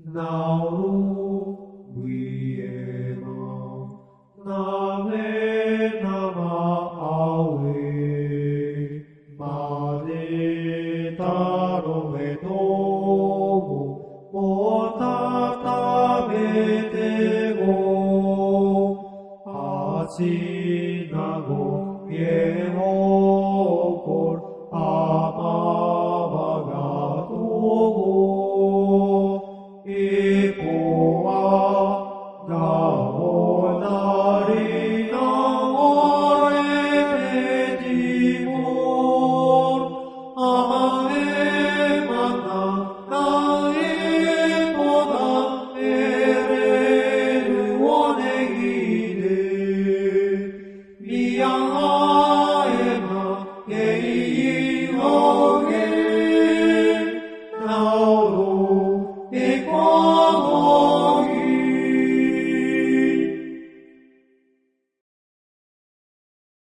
나로 위에나 나메 나마 아웨 마데 타로메 도모 모타타베 데고 아시나고 예호골 아마바가 도고 이보아 나오나리 나오레 베디몰 아마에 만나 나에 보다 에레르 원행이네 미양하에나 예이오게 나오로 이고